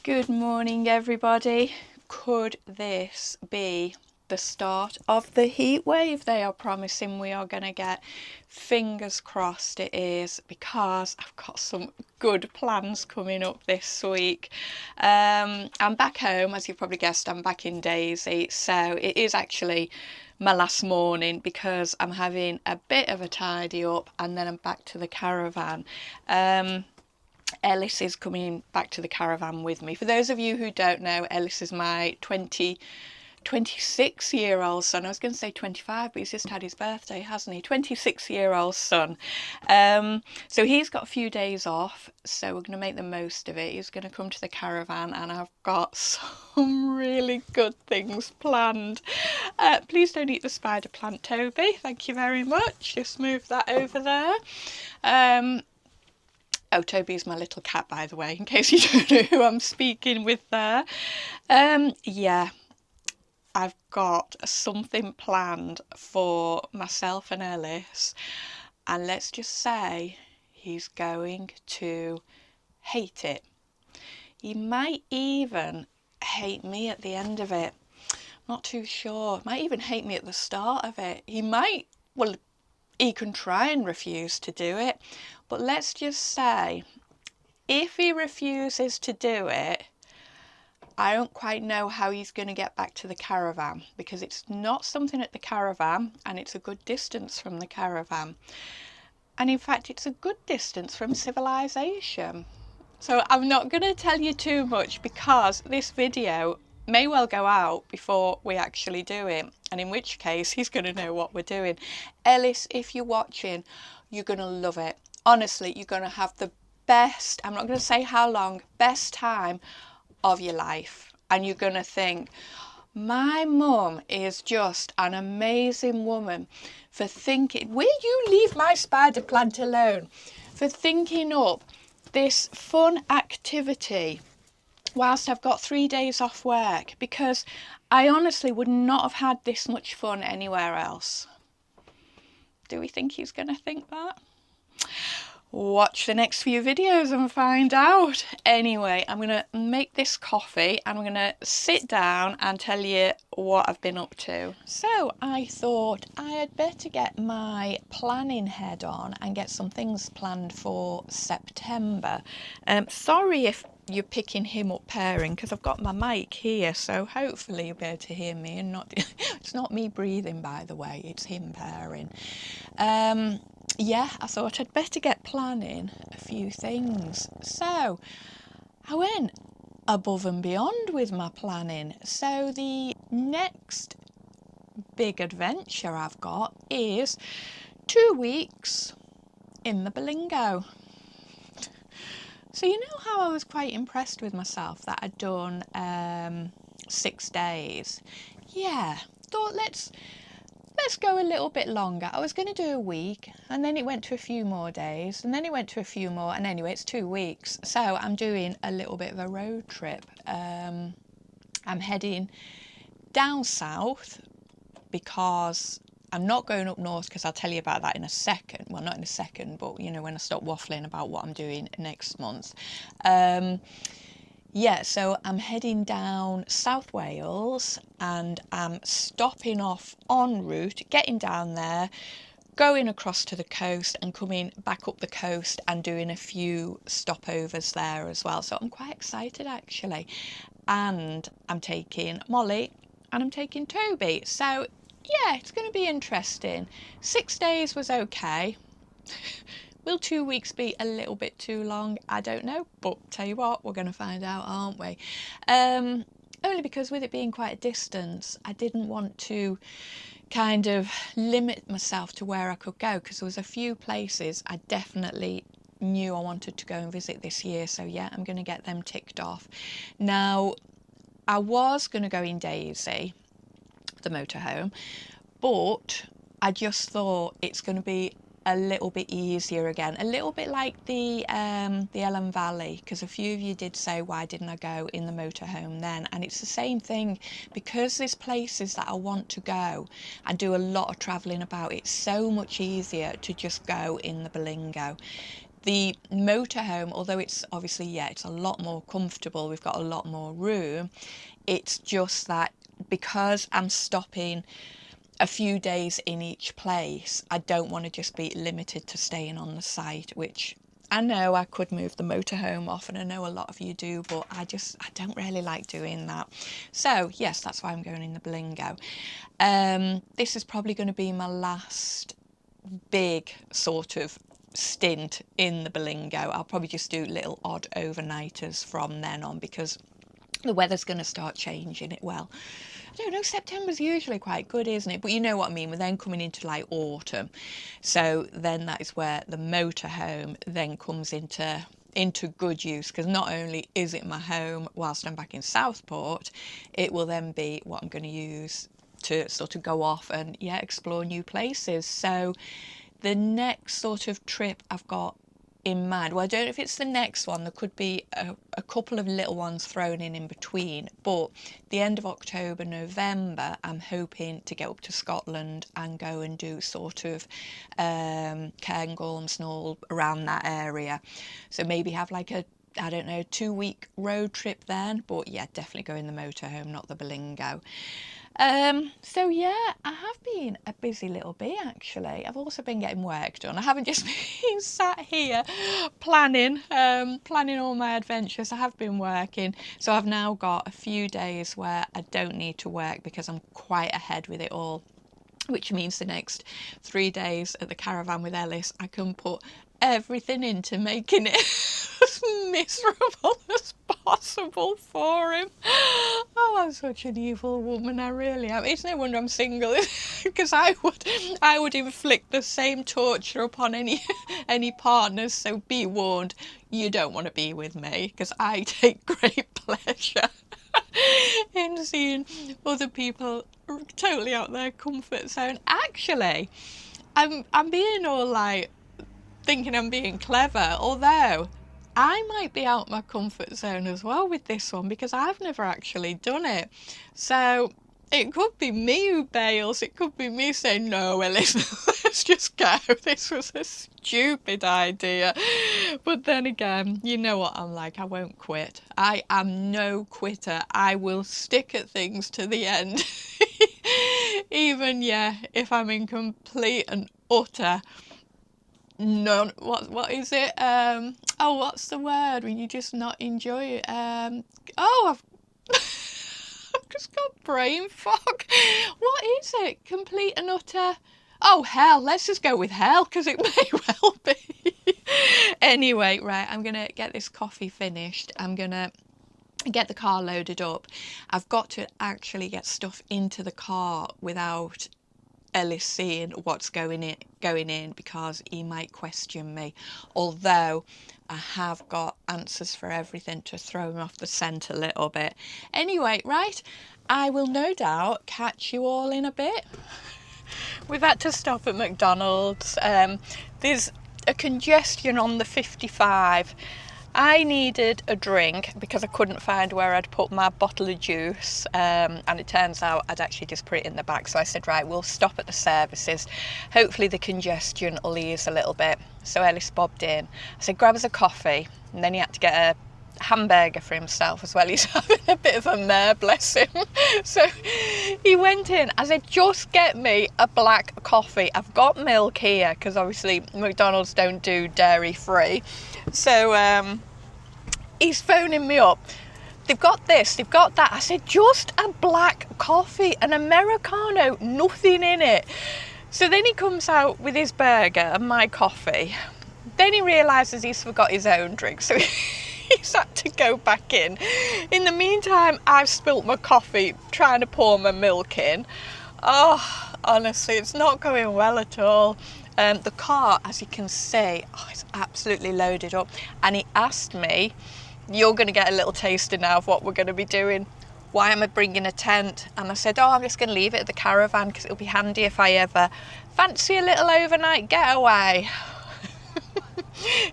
Good morning, everybody. Could this be the start of the heat wave they are promising we are going to get? Fingers crossed it is, because I've got some good plans coming up this week. I'm back home, as you've probably guessed. I'm back in Daisy, so it is actually my last morning because I'm having a bit of a tidy up and then I'm back to the caravan. Ellis is coming back to the caravan with me. For those of you who don't know, Ellis is my 26-year-old son. I was going to say 25, but he's just had his birthday, hasn't he? 26-year-old son. So he's got a few days off, so we're going to make the most of it. He's going to come to the caravan, and I've got some really good things planned. Please don't eat the spider plant, Toby. Thank you very much. Just move that over there. Oh, Toby's my little cat, by the way, in case you don't know who I'm speaking with there. Yeah, I've got something planned for myself and Ellis, and let's just say he's going to hate it. He might even hate me at the end of it. Not too sure. Might even hate me at the start of it. He might, well, he can try and refuse to do it, but let's just say if he refuses to do it, I don't quite know how he's going to get back to the caravan, because it's not something at the caravan and it's a good distance from the caravan, and in fact it's a good distance from civilization. So I'm not going to tell you too much, because this video may well go out before we actually do it, and in which case he's going to know what we're doing. Ellis, if you're watching, you're going to love it. Honestly, you're going to have the best, I'm not going to say how long, best time of your life. And you're going to think, my mum is just an amazing woman for thinking, will you leave my spider plant alone? For thinking up this fun activity whilst I've got 3 days off work, because I honestly would not have had this much fun anywhere else. Do we think he's going to think that? Watch the next few videos and find out. Anyway, I'm going to make this coffee and I'm going to sit down and tell you what I've been up to. So I thought I had better get my planning head on and get some things planned for September. Sorry if you're picking him up purring, because I've got my mic here, so hopefully you'll be able to hear me and not it's not me breathing, by the way, it's him purring. Yeah, I thought I'd better get planning a few things. So I went above and beyond with my planning. So the next big adventure I've got is 2 weeks in the Belingo. So you know how I was quite impressed with myself that I'd done 6 days? Yeah, thought let's go a little bit longer. I was going to do a week, and then it went to a few more days, and then it went to a few more, and anyway, it's 2 weeks. So I'm doing a little bit of a road trip. I'm heading down south because I'm not going up north, because I'll tell you about that in a second. Well, not in a second, but you know, when I stop waffling about what I'm doing next month. Yeah, so I'm heading down South Wales, and I'm stopping off en route, getting down there, going across to the coast and coming back up the coast and doing a few stopovers there as well. So I'm quite excited, actually. And I'm taking Molly and I'm taking Toby. So yeah, it's going to be interesting. 6 days was okay. Will 2 weeks be a little bit too long? I don't know, but tell you what, we're going to find out, aren't we? Only because with it being quite a distance, I didn't want to kind of limit myself to where I could go, because there was a few places I definitely knew I wanted to go and visit this year. So yeah, I'm going to get them ticked off. Now, I was going to go in Daisy, the motorhome, but I just thought it's going to be a little bit easier again, a little bit like the Ellis Valley, because a few of you did say why didn't I go in the motorhome then, and it's the same thing, because there's places that I want to go and do a lot of travelling about. It's so much easier to just go in the Belingo. The motorhome, although it's obviously, yeah, it's a lot more comfortable, we've got a lot more room, it's just that because I'm stopping a few days in each place, I don't want to just be limited to staying on the site, which I know I could move the motorhome off, and I know a lot of you do, but I don't really like doing that. So yes, that's why I'm going in the Belingo. This is probably going to be my last big sort of stint in the Belingo. I'll probably just do little odd overnighters from then on, because the weather's going to start changing it. Well, I don't know, September's usually quite good, isn't it? But you know what I mean, we're then coming into like autumn. So then that is where the motorhome then comes into good use, because not only is it my home whilst I'm back in Southport, it will then be what I'm going to use to sort of go off and, yeah, explore new places. So the next sort of trip I've got in mind, well, I don't know if it's the next one, there could be a couple of little ones thrown in between, but the end of October, November, I'm hoping to get up to Scotland and go and do sort of Cairngorms and all around that area. So maybe have like a, I don't know, 2-week road trip then, but yeah, definitely go in the motorhome, not the Belingo. So yeah, I have been a busy little bee actually. I've also been getting work done. I haven't just been sat here planning all my adventures. I have been working. So I've now got a few days where I don't need to work because I'm quite ahead with it all, which means the next 3 days at the caravan with Ellis, I can put everything into making it as miserable as possible for him. Oh, I'm such an evil woman, I really am. It's no wonder I'm single, because I would inflict the same torture upon any partners. So be warned, you don't want to be with me, because I take great pleasure in seeing other people totally out their comfort zone. Actually, I'm being all like, thinking I'm being clever, although I might be out my comfort zone as well with this one, because I've never actually done it. So it could be me who bails, it could be me saying, no, Ellis, let's just go, this was a stupid idea. But then again, you know what I'm like, I won't quit. I am no quitter. I will stick at things to the end. Even, yeah, if I'm in complete and utter what is it, oh, what's the word when you just not enjoy it, I've just got brain fog. What is it? Complete and utter, oh, hell. Let's just go with hell, because it may well be. Anyway, right, I'm gonna get this coffee finished. I'm gonna get the car loaded up. I've got to actually get stuff into the car without Ellis seeing what's going in, because he might question me, although I have got answers for everything to throw him off the scent a little bit. Anyway, right, I will no doubt catch you all in a bit. We've had to stop at McDonald's. There's a congestion on the 55. I needed a drink because I couldn't find where I'd put my bottle of juice, and it turns out I'd actually just put it in the back. So I said, right, we'll stop at the services. Hopefully the congestion will ease a little bit. So Ellis bobbed in. I said, grab us a coffee, and then he had to get a hamburger for himself as well. He's having a bit of a mare, bless him. So he went in. I said, just get me a black coffee. I've got milk here, because obviously McDonald's don't do dairy free. So he's phoning me up. They've got this, they've got that. I said, just a black coffee, an Americano, nothing in it. So then he comes out with his burger and my coffee. Then he realises he's forgot his own drink. So he's had to go back in. In the meantime, I've spilt my coffee trying to pour my milk in. Oh, honestly, it's not going well at all. The car, as you can see, it's absolutely loaded up. And he asked me, you're going to get a little taster now of what we're going to be doing. Why am I bringing a tent? And I said, I'm just going to leave it at the caravan, because it'll be handy if I ever fancy a little overnight getaway.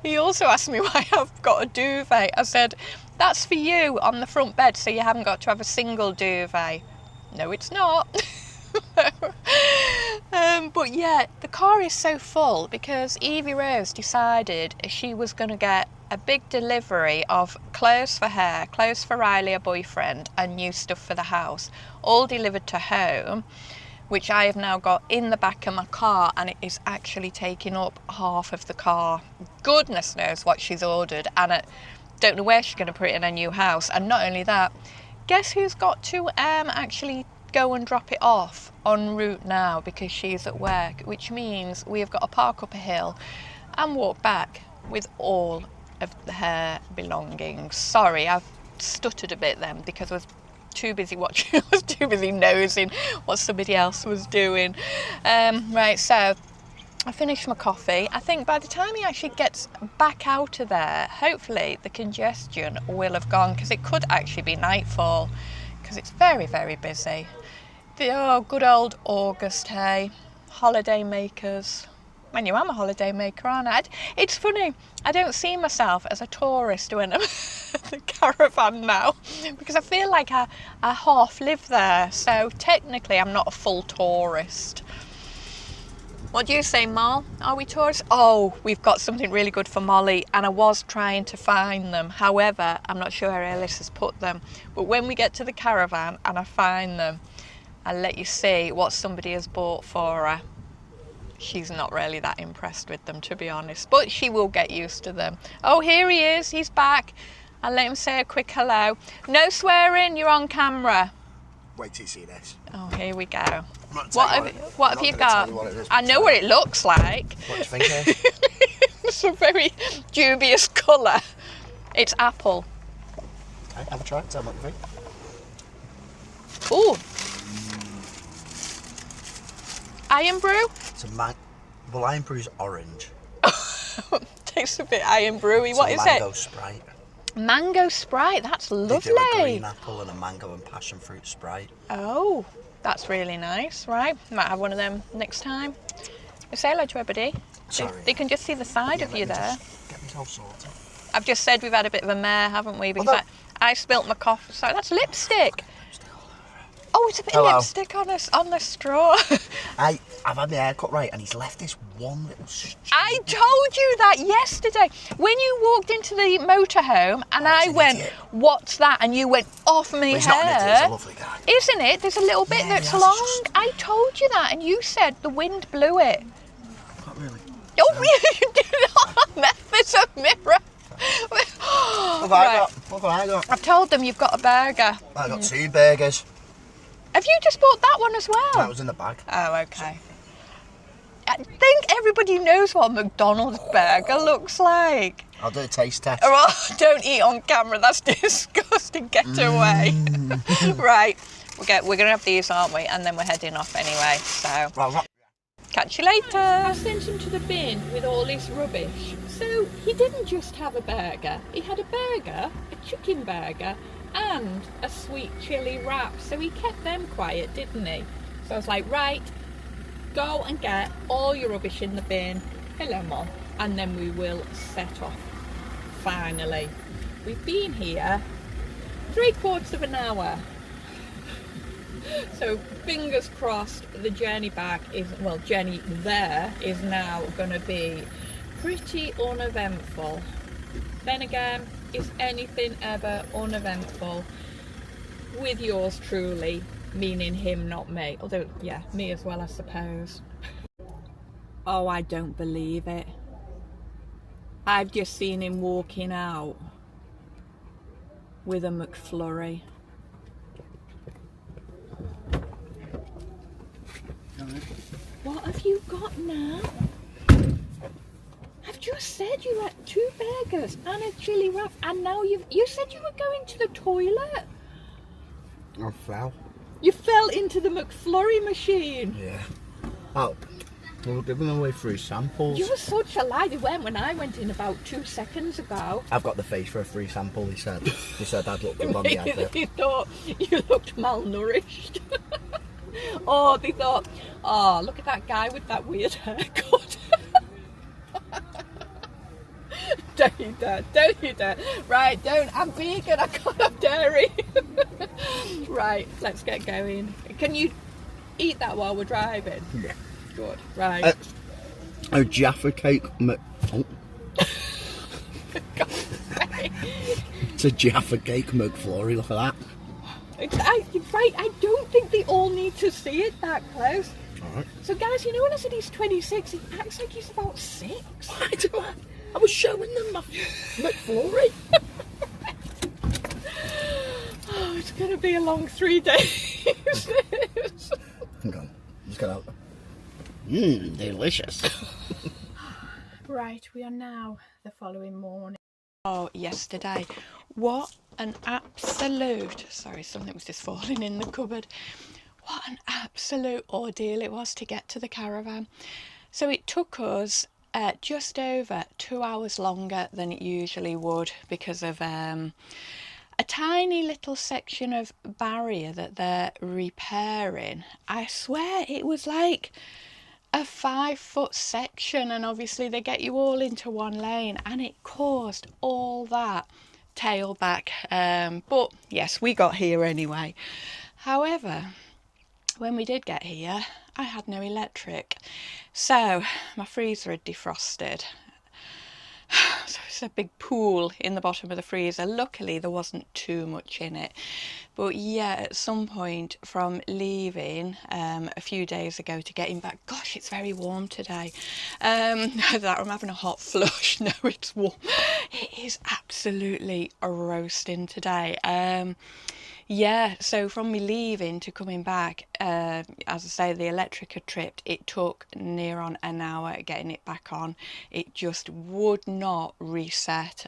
He also asked me why I've got a duvet. I said, that's for you on the front bed, so you haven't got to have a single duvet. No, it's not. But yeah, the car is so full because Evie Rose decided she was going to get a big delivery of clothes for her, clothes for Riley, her boyfriend, and new stuff for the house, all delivered to home, which I have now got in the back of my car, and it is actually taking up half of the car. Goodness knows what she's ordered, and I don't know where she's going to put it in her new house. And not only that, guess who's got to actually go and drop it off en route now because she's at work, which means we have got to park up a hill and walk back with all of her belongings. Sorry, I've stuttered a bit then because I was too busy watching, I was too busy nosing what somebody else was doing. Right, so I finished my coffee. I think by the time he actually gets back out of there, hopefully the congestion will have gone, because it could actually be nightfall because it's very, very busy. Oh, good old August, hey. Holiday makers. I knew I'm a holiday maker, aren't I? It's funny, I don't see myself as a tourist when I'm at the caravan now, because I feel like I half live there, so technically I'm not a full tourist. What do you say, Mal? Are we tourists? Oh, we've got something really good for Molly, and I was trying to find them. However, I'm not sure where Ellis has put them. But when we get to the caravan and I find them, I'll let you see what somebody has bought for her. She's not really that impressed with them, to be honest, but she will get used to them. Oh, here he is. He's back. I'll let him say a quick hello. No swearing. You're on camera. Wait till you see this. Oh, here we go. What have you got? I know what it looks like. What do you think it is? It's a very dubious colour. It's apple. Okay, have a try. Tell me what you think. Ooh. Iron brew? It's a well, Iron Brew's orange. Tastes a bit iron brewy. What is it? Mango Sprite. Mango Sprite. That's lovely. They do a green apple and a mango and passion fruit Sprite. Oh, that's really nice. Right, might have one of them next time. Say hello to everybody. Sorry. They can just see the side of you there. Get myself sorted. I've just said we've had a bit of a mare, haven't we? Because I spilt my coffee. Sorry, that's lipstick. Oh, it's a bit of lipstick on the straw. I've had my hair cut right, and he's left this one little streak. I told you that yesterday when you walked into the motorhome, and I went, idiot. "What's that?" And you went, "Off me He's hair." not an idiot, he's a lovely guy. Isn't it? There's a little bit that's long. I told you that, and you said the wind blew it. Not really. Oh, you did not. There's a mirror. What have I got? I've told them you've got a burger. I got 2 burgers. Have you just bought that one as well? That was in the bag. Oh, okay. I think everybody knows what a McDonald's burger looks like. I'll do a taste test. Oh, don't eat on camera. That's disgusting. Get away. Right. We're going to have these, aren't we? And then we're heading off anyway. So, catch you later. I sent him to the bin with all his rubbish. So, he didn't just have a burger. He had a burger, a chicken burger, and a sweet chilli wrap. So he kept them quiet, didn't he? So I was like, right, go and get all your rubbish in the bin. Hello, Mom. And then we will set off. Finally. We've been here 3/4 of an hour. So fingers crossed the journey back journey there is now going to be pretty uneventful. Then again, is anything ever uneventful with yours truly, meaning him, not me? Although, yeah, me as well, I suppose. Oh, I don't believe it. I've just seen him walking out with a McFlurry. What have you got now? I've just said you had 2 burgers and a chili wrap, and now you said you were going to the toilet. I fell. You fell into the McFlurry machine. Yeah. Oh, we were giving away free samples. You were such a lie. They weren't when I went in about 2 seconds ago. I've got the face for a free sample, he said. He said I'd look good on the advert. They thought you looked malnourished. Oh, they thought, oh, look at that guy with that weird haircut. Don't you dare. Right, I'm vegan, I can't have dairy. Right, let's get going. Can you eat that while we're driving? Yeah. Good, right. A Jaffa cake. Oh. It's a Jaffa cake McFlurry. Look at that. Right, I don't think they all need to see it that close. All right. So, guys, you know when I said he's 26, he acts like he's about 6. I was showing them my McFlurry. Oh, it's going to be a long 3 days. Hang on. Just get out. Delicious. Right, we are now the following morning. Oh, yesterday. What an absolute... Sorry, something was just falling in the cupboard. What an absolute ordeal it was to get to the caravan. So it took us just over 2 hours longer than it usually would because of a tiny little section of barrier that they're repairing. I swear it was like a 5-foot section, and obviously they get you all into one lane, and it caused all that tailback. But yes, we got here anyway. However, when we did get here, I had no electric, so my freezer had defrosted. So it's a big pool in the bottom of the freezer. Luckily there wasn't too much in it, but yeah, at some point from leaving a few days ago to getting back, gosh, it's very warm today. That I'm having a hot flush. No, it's warm. It is absolutely roasting today. Yeah, so from me leaving to coming back, as I say, the electric had tripped. It took near on an hour getting it back on. It just would not reset.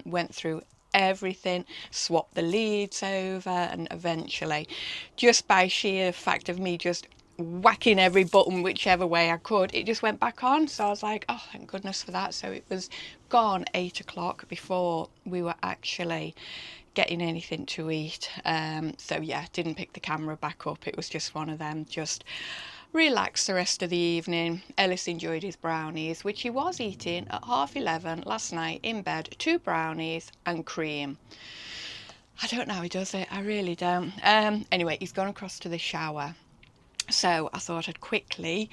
Went through everything, swapped the leads over, and eventually, just by sheer fact of me just whacking every button whichever way I could, it just went back on. So I was like, oh, thank goodness for that. So it was gone 8 o'clock before we were actually getting anything to eat. So yeah, didn't pick the camera back up. It was just one of them, just relax the rest of the evening. Ellis enjoyed his brownies, which he was eating at 11:30 last night in bed. 2 brownies and cream. I don't know how he does it, I really don't. Anyway, he's gone across to the shower, so I thought I'd quickly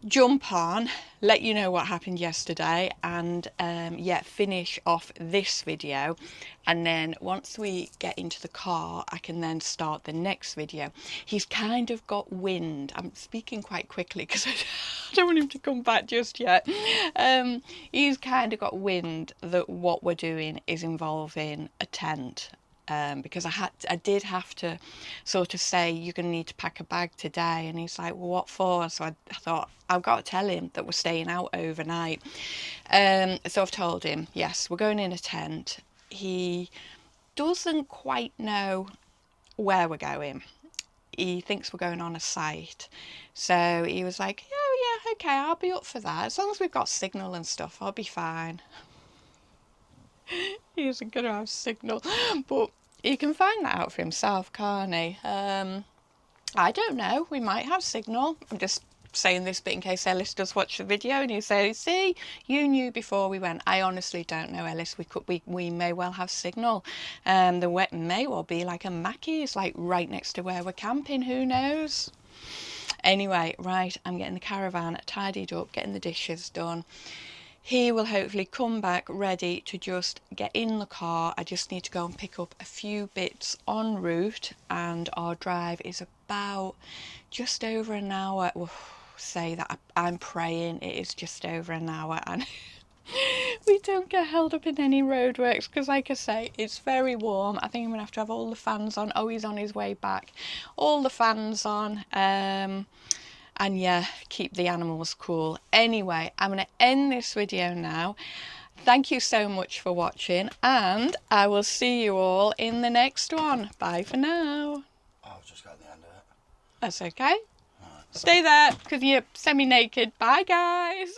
jump on, let you know what happened yesterday, and yeah, finish off this video. And then once we get into the car, I can then start the next video. He's kind of got wind. I'm speaking quite quickly because I don't want him to come back just yet. He's kind of got wind that what we're doing is involving a tent. Because I did have to sort of say, you're going to need to pack a bag today, and he's like, well, what for? So I thought, I've got to tell him that we're staying out overnight. So I've told him, yes, we're going in a tent. He doesn't quite know where we're going. He thinks we're going on a site, so he was like, oh yeah, okay, I'll be up for that, as long as we've got signal and stuff, I'll be fine. He isn't going to have signal, but he can find that out for himself, can't he? I don't know, we might have signal. I'm just saying this bit in case Ellis does watch the video and he says, see, you knew before we went. I honestly don't know, Ellis. We may well have signal. The may well be like a Mackey's, like right next to where we're camping, who knows? Anyway, right, I'm getting the caravan tidied up, getting the dishes done. He will hopefully come back ready to just get in the car. I just need to go and pick up a few bits en route, and our drive is about just over an hour. We'll say that I'm praying it is just over an hour, and we don't get held up in any roadworks because, like I say, it's very warm. I think I'm gonna have to have all the fans on. Oh, he's on his way back. All the fans on. And yeah, keep the animals cool. Anyway, I'm going to end this video now. Thank you so much for watching, and I will see you all in the next one. Bye for now. Oh, I've just got the end of it. That's okay. Stay there because you're semi-naked. Bye, guys.